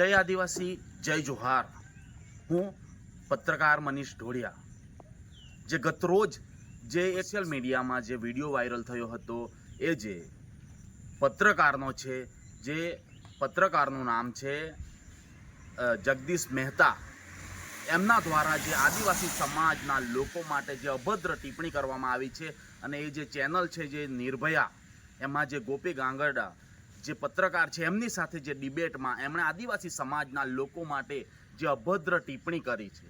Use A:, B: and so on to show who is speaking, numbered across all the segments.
A: જય આદિવાસી, જય જોહાર। હું પત્રકાર મનીષ ઢોળિયા। જે ગતરોજ જે સોશિયલ મીડિયામાં જે વિડીયો વાયરલ થયો હતો એ જે પત્રકારનો છે, જે પત્રકારનું નામ છે જગદીશ મહેતા, એમના દ્વારા જે આદિવાસી સમાજના લોકો માટે જે અભદ્ર ટિપ્પણી કરવામાં આવી છે અને એ જે ચેનલ છે જે નિર્ભયા, એમાં જે ગોપી ગાંગરડા જે પત્રકાર છે એમની સાથે જે ડિબેટમાં એમણે આદિવાસી સમાજના લોકો માટે જે અભદ્ર ટિપ્પણી કરી છે,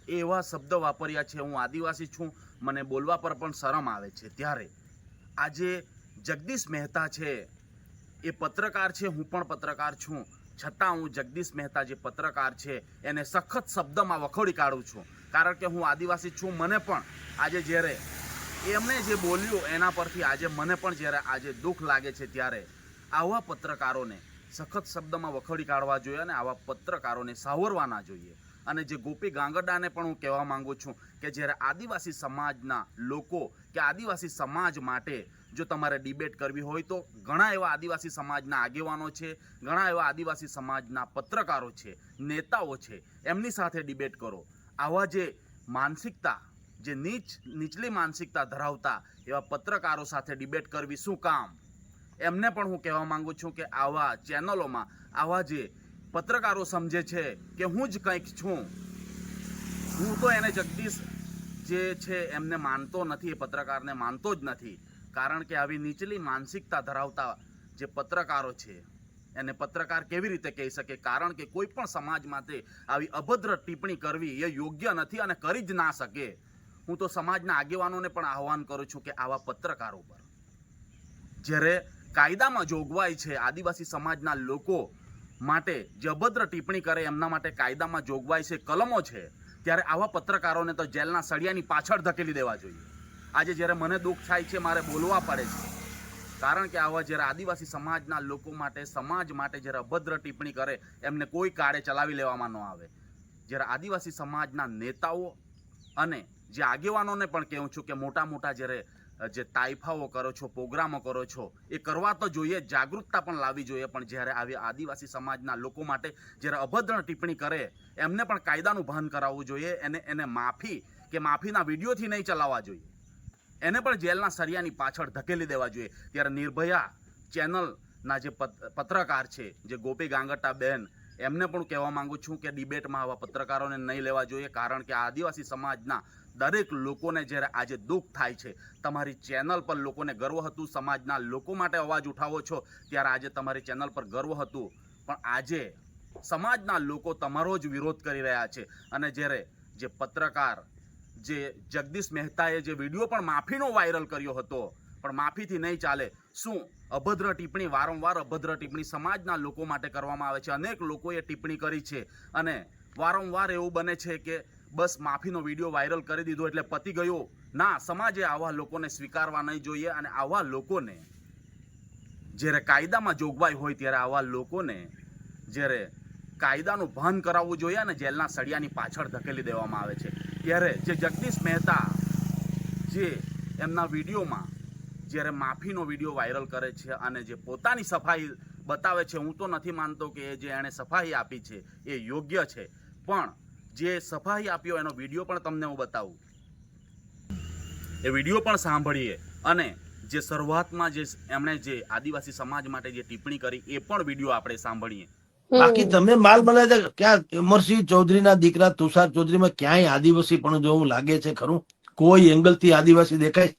A: એ એવા શબ્દ વાપર્યા છે, હું આદિવાસી છું, મને બોલવા પર પણ શરમ આવે છે। ત્યારે આજે જગદીશ મહેતા છે એ પત્રકાર છે, હું પણ પત્રકાર છું, છતાં હું જગદીશ મહેતા જે પત્રકાર છે એને સખત શબ્દમાં વખોડી કાઢું છું, કારણ કે હું આદિવાસી છું। મને પણ આજે જ્યારે એમણે જે બોલ્યું એના પરથી આજે મને પણ જ્યારે આજે દુઃખ લાગે છે, ત્યારે આવા પત્રકારોને સખત શબ્દમાં વખોડી કાઢવા જોઈએ અને આવા પત્રકારોને સાવરવા ના જોઈએ। અને જે ગોપી ગાંગરડાને પણ હું કહેવા માંગુ છું કે જ્યારે આદિવાસી સમાજના લોકો કે આદિવાસી સમાજ માટે જો તમારે ડિબેટ કરવી હોય તો ઘણા એવા આદિવાસી સમાજના આગેવાનો છે, ઘણા એવા આદિવાસી સમાજના પત્રકારો છે, નેતાઓ છે, એમની સાથે ડિબેટ કરો। આવા જે માનસિકતા, જે નીચલી માનસિકતા ધરાવતા એવા પત્રકારો સાથે ડિબેટ કરવી શું કામ? એમને પણ હું કહેવા માંગુ છું કે આવા ચેનલોમાં આવા જે પત્રકારો સમજે છે કે હું જ કંઈક છું, હું તો એને જગદીશ જે છે એમને માનતો નથી, એ પત્રકારને માનતો જ નથી, કારણ કે આવી નીચલી માનસિકતા ધરાવતા જે પત્રકારો છે એને પત્રકાર કેવી રીતે કહી શકે? કારણ કે કોઈ પણ સમાજ માટે આવી અભદ્ર ટિપ્પણી કરવી એ યોગ્ય નથી અને કરી જ ના શકે। હું તો સમાજના આગેવાનોને પણ આહવાન કરું છું કે આવા પત્રકારો પર જ્યારે કાયદામાં જોગવાઈ છે, આદિવાસી સમાજના લોકો માટે જે અભદ્ર ટિપ્પણી કરે એમના માટે કાયદામાં જોગવાઈ છે, કલમો છે, ત્યારે આવા પત્રકારોને તો જેલના સળિયાની પાછળ ધકેલી દેવા જોઈએ। આજે જ્યારે મને દુઃખ થાય છે, મારે બોલવા પડે છે, કારણ કે આવા જ્યારે આદિવાસી સમાજના લોકો માટે, સમાજ માટે જ્યારે અભદ્ર ટિપ્પણી કરે એમને કોઈ કાળે ચલાવી લેવામાં ન આવે। જ્યારે આદિવાસી સમાજના નેતાઓ અને જે આગેવાનોને પણ કહું છું કે મોટા મોટા જ્યારે જે તાઇફાઓ કરો છો, પ્રોગ્રામો કરો છો, એ કરવા તો જોઈએ, જાગૃતતા પણ લાવવી જોઈએ, પણ જ્યારે આવી આદિવાસી સમાજના લોકો માટે જ્યારે અભદ્ર ટિપ્પણી કરે એમને પણ કાયદાનું ભાન કરાવવું જોઈએ। એને માફી કે માફીના વિડીયોથી નહીં ચલાવવા જોઈએ, એને પણ જેલના સળિયાની પાછળ ધકેલી દેવા જોઈએ। ત્યારે નિર્ભયા ચેનલના જે પત્રકાર છે, જે ગોપી ગાંગરટા બેન, એમને પણ કહેવા માંગુ છું કે ડિબેટમાં આવા પત્રકારોને નહીં લેવા જોઈએ, કારણ કે આદિવાસી સમાજના દરેક લોકોને જ્યારે આજે દુઃખ થાય છે, તમારી ચેનલ પર લોકોને ગર્વ હતું, સમાજના લોકો માટે અવાજ ઉઠાવો છો, ત્યારે આજે તમારી ચેનલ પર ગર્વ હતું, પણ આજે સમાજના લોકો તમારો જ વિરોધ કરી રહ્યા છે। અને જ્યારે જે પત્રકાર જે જગદીશ મહેતાએ જે વિડીયો પણ માફીનો વાયરલ કર્યો હતો, પણ માફીથી નહીં ચાલે। શું અભદ્ર ટિપ્પણી, વારંવાર અભદ્ર ટિપ્પણી સમાજના લોકો માટે કરવામાં આવે છે? અનેક લોકોએ ટિપ્પણી કરી છે અને વારંવાર એવું બને છે કે બસ માફીનો વિડીયો વાયરલ કરી દીધો એટલે પતી ગયો। ના, સમાજે આવા લોકોને સ્વીકારવા નહીં જોઈએ અને આવા લોકોને જ્યારે કાયદામાં જોગવાઈ હોય ત્યારે આવા લોકોને જ્યારે કાયદાનું ભાન કરાવવું જોઈએ અને જેલના સળિયાની પાછળ ધકેલી દેવામાં આવે છે। ત્યારે જે જગદીશ મહેતા જે એમના વિડીયોમાં જ્યારે માફીનો વિડીયો વાયરલ કરે છે અને જે પોતાની સફાઈ બતાવે છે, હું તો નથી માનતો કે જે એણે સફાઈ આપી છે એ યોગ્ય છે, પણ જે સફાઈ આપ્યો એનો વિડીયો પણ તમને હું બતાવું, એ વિડીયો પણ સાંભળીએ અને જે શરૂઆતમાં જે એમણે જે આદિવાસી સમાજ માટે જે ટિપ્પણી કરી એ પણ વિડીયો આપણે સાંભળીએ।
B: બાકી તમે માલ બનાવ્યા ક્યાં? અમરસિંહ ચૌધરીના દીકરા તુષાર ચૌધરીમાં ક્યાંય આદિવાસી પણ જોવું લાગે છે ખરું? કોઈ એંગલ થી આદિવાસી દેખાય?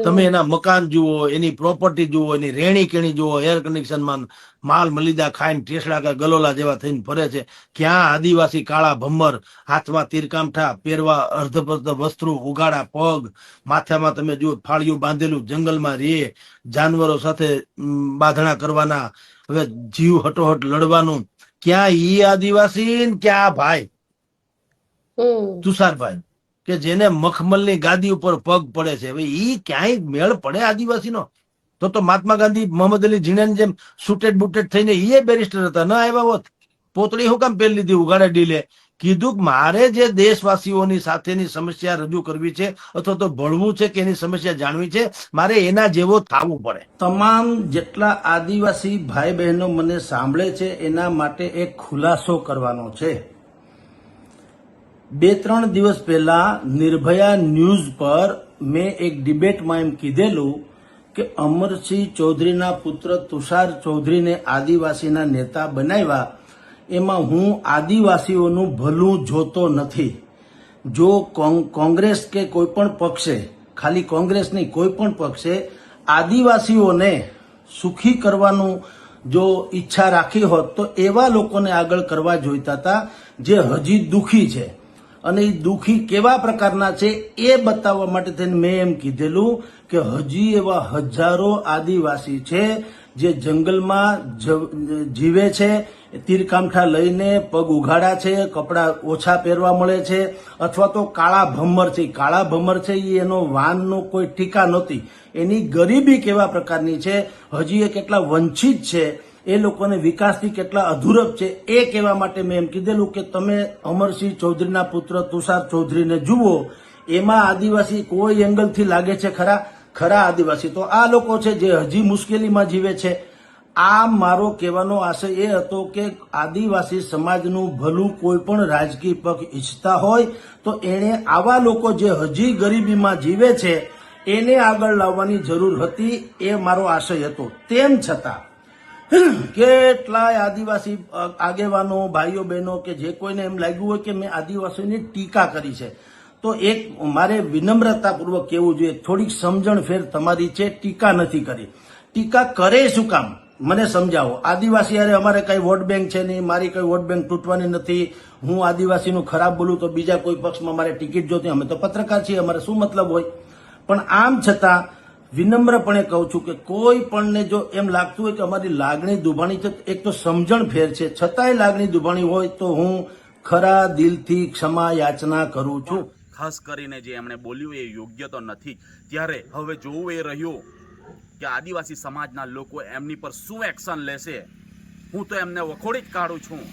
B: તમે એના મકાન જુઓ, એની પ્રોપર્ટી જુઓ, એની રેણી કેણી જુઓ, એર કન્ડિશનમાં માલ મલિદા ખાઈને ટેસડા કે ગલોલા જેવા થઈને ફરે છે। ક્યાં આદિવાસી કાળા ભમ્મર, હાથમાં તીરકામઠા, પહેરવા અર્ધપર્ધ વસ્ત્રો, ઉગાડા પગ, માથામાં તમે જુઓ ફાળિયું બાંધેલું, જંગલમાં રે, જાનવરો સાથે બાંધણા કરવાના, હવે જીવ હટોહટ લડવાનું, ક્યાં ઈ આદિવાસી? ક્યાં ભાઈ તુષારભાઈ કે જેને મખમલની ગાદી ઉપર પગ પડે છે, હવે ઈ ક્યાંય મેળ પડે આદિવાસીનો? તો મહાત્મા ગાંધી, મોહમ્મદ અલી ઝીણાની જેમ સુટેડ બુટેડ થઈને એ બેરિસ્ટર હતા, ન આવ્યા હોત? પોતળી હું કામ પહેરી લીધી ઉગાડા ડીલે કીધું કે મારે જે દેશવાસીઓની સાથેની સમસ્યા રજૂ કરવી છે અથવા તો ભળવું છે કે એની સમસ્યા જાણવી છે, મારે એના જેવો થવું પડે. તમામ જેટલા આદિવાસી ભાઈ બહેનો મને સાંભળે છે એના માટે એક ખુલાસો કરવાનો છે. 2-3 દિવસ પહેલા નિર્ભયા ન્યૂઝ પર મેં એક ડિબેટમાં એમ કીધેલું કે અમરસિંહ ચૌધરીના પુત્ર તુષાર ચૌધરીને આદિવાસીના નેતા બનાવ્યા, એમાં હું આદિવાસીઓનું ભલું જોતો નથી. જો કોંગ્રેસ કે કોઈ પણ પક્ષે, ખાલી કોંગ્રેસ નહીં કોઈ પણ પક્ષે આદિવાસીઓને સુખી કરવાનું જો ઈચ્છા રાખી હોત તો એવા લોકોને આગળ કરવા જોઈતા હતા જે હજી દુખી છે. અને એ દુખી કેવા પ્રકારના છે એ બતાવવા માટે થઈને મેં એમ કીધેલું કે હજી એવા હજારો આદિવાસી છે જે જંગલમાં જીવે છે, તીરકામઠા લઈને પગ ઉઘાડા છે, કપડાં ઓછા પહેરવા મળે છે, અથવા તો કાળા ભમર છે. કાળા ભમર છે એ એનો વાનનો કોઈ ટીકા નહોતી. એની ગરીબી કેવા પ્રકારની છે, હજી એ કેટલા વંચિત છે, એ લોકોને વિકાસથી કેટલા અધૂરપ છે એ કહેવા માટે મેં એમ કીધેલું કે તમે અમરસિંહ ચૌધરીના પુત્ર તુષાર ચૌધરીને જુઓ, એમાં આદિવાસી કોઈ એંગલથી લાગે છે ખરા આદિવાસી તો આ લોકો છે જે હજી મુશ્કેલીમાં જીવે છે. આ મારો કહેવાનો આશય એ હતો કે આદિવાસી સમાજનું ભલું કોઈ પણ રાજકીય પક્ષ ઈચ્છતા હોય તો એણે આવા લોકો જે હજી ગરીબીમાં જીવે છે એને આગળ લાવવાની જરૂર હતી, એ મારો આશય હતો. તેમ છતાં કેટલાય આદિવાસી આગેવાનો, ભાઈઓ બહેનો કે જે કોઈને એમ લાગ્યું હોય કે મેં આદિવાસીની ટીકા કરી છે, તો એક મારે વિનમ્રતાપૂર્વક કહેવું જોઈએ, થોડીક સમજણ ફેર તમારી છે. ટીકા નથી કરી. ટીકા કરે શું કામ મને સમજાવો. આદિવાસી અરે અમારે કઈ વોટ બેંક છે નહીં, મારી કઈ વોટ બેંક તૂટવાની નથી. હું આદિવાસીનું ખરાબ બોલું તો બીજા કોઈ પક્ષમાં મારે ટિકિટ જોતી, અમે તો પત્રકાર છીએ, અમારે શું મતલબ હોય. પણ આમ છતાં વિનમ્રપણે કહું છું કે કોઈ પણને જો એમ લાગતું હોય કે અમારી લાગણી દુભાણી છે, એક તો સમજણ ફેર છે, છતાંય લાગણી દુભાણી હોય તો હું ખરા દિલથી ક્ષમા યાચના કરું છું.
A: ખાસ કરીને જે એમણે બોલ્યું એ યોગ્ય તો નથી. ત્યારે હવે જોવું એ રહ્યું કે આદિવાસી સમાજના લોકો એમની પર શું એક્શન લેશે. હું તો એમને વખોડી જ કાઢું છું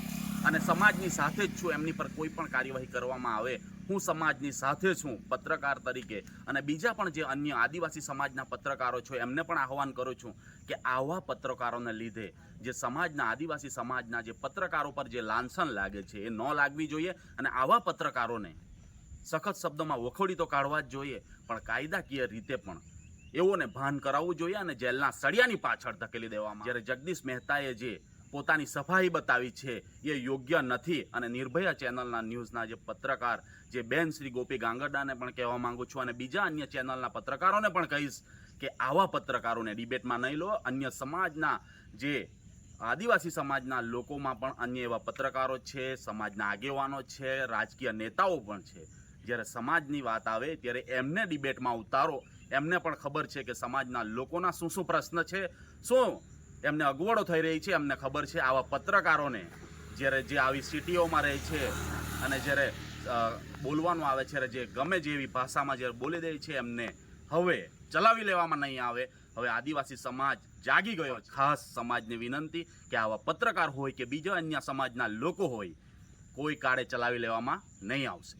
A: અને સમાજની સાથે જ છું. એમની પર કોઈ પણ કાર્યવાહી કરવામાં આવે, હું સમાજની સાથે છું પત્રકાર તરીકે. અને બીજા પણ જે અન્ય આદિવાસી સમાજના પત્રકારો છો એમને પણ આહવાન કરું છું કે આવા પત્રકારોને લીધે જે સમાજના, આદિવાસી સમાજના જે પત્રકારો પર જે લાંછન લાગે છે એ ન લાગવી જોઈએ. અને આવા પત્રકારોને સખત શબ્દોમાં વખોડી તો કાઢવા જ જોઈએ, પણ કાયદાકીય રીતે પણ એઓને ભાન કરાવવું જોઈએ અને જેલના સળિયાની પાછળ ધકેલી દેવામાં. જ્યારે જગદીશ મહેતાએ જે પોતાની સફાઈ બતાવી છે એ યોગ્ય નથી. અને નિર્ભયા ચેનલના ન્યૂઝના જે પત્રકાર જે બેન શ્રી ગોપી ગાંગરડાને પણ કહેવા માંગુ છું અને બીજા અન્ય ચેનલના પત્રકારોને પણ કહીશ કે આવા પત્રકારોને ડિબેટમાં નહીં લો. અન્ય સમાજના જે આદિવાસી સમાજના લોકોમાં પણ અન્ય એવા પત્રકારો છે, સમાજના આગેવાનો છે, રાજકીય નેતાઓ પણ છે. જ્યારે સમાજની વાત આવે ત્યારે એમને ડિબેટમાં ઉતારો. એમને પણ ખબર છે કે સમાજના લોકોના શું શું પ્રશ્ન છે, શું એમને અગવડો થઈ રહી છે, એમને ખબર છે. આવા પત્રકારોને જ્યારે જે આવી સિટીઓમાં રહે છે અને જ્યારે બોલવાનું આવે છે, જે ગમે જેવી ભાષામાં જ્યારે બોલી દે છે, એમને હવે ચલાવી લેવામાં નહીં આવે. હવે આદિવાસી સમાજ જાગી ગયો છે. ખાસ સમાજને વિનંતી કે આવા પત્રકાર હોય કે બીજા અન્ય સમાજના લોકો હોય, કોઈ કાળે ચલાવી લેવામાં નહીં આવશે.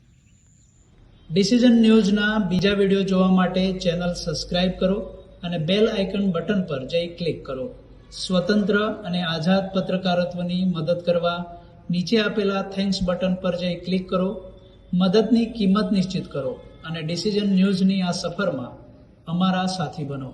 C: ડિસિઝન ન્યૂઝના બીજા વિડીયો જોવા માટે ચેનલ સબસ્ક્રાઇબ કરો અને બેલ આઇકન બટન પર જઈ ક્લિક કરો. સ્વતંત્ર અને આઝાદ પત્રકારત્વની મદદ કરવા નીચે આપેલા થેન્ક્સ બટન પર જઈ ક્લિક કરો. મદદની કિંમત નિશ્ચિત કરો અને ડિસિઝન ન્યૂઝની આ સફરમાં અમારા સાથી બનો.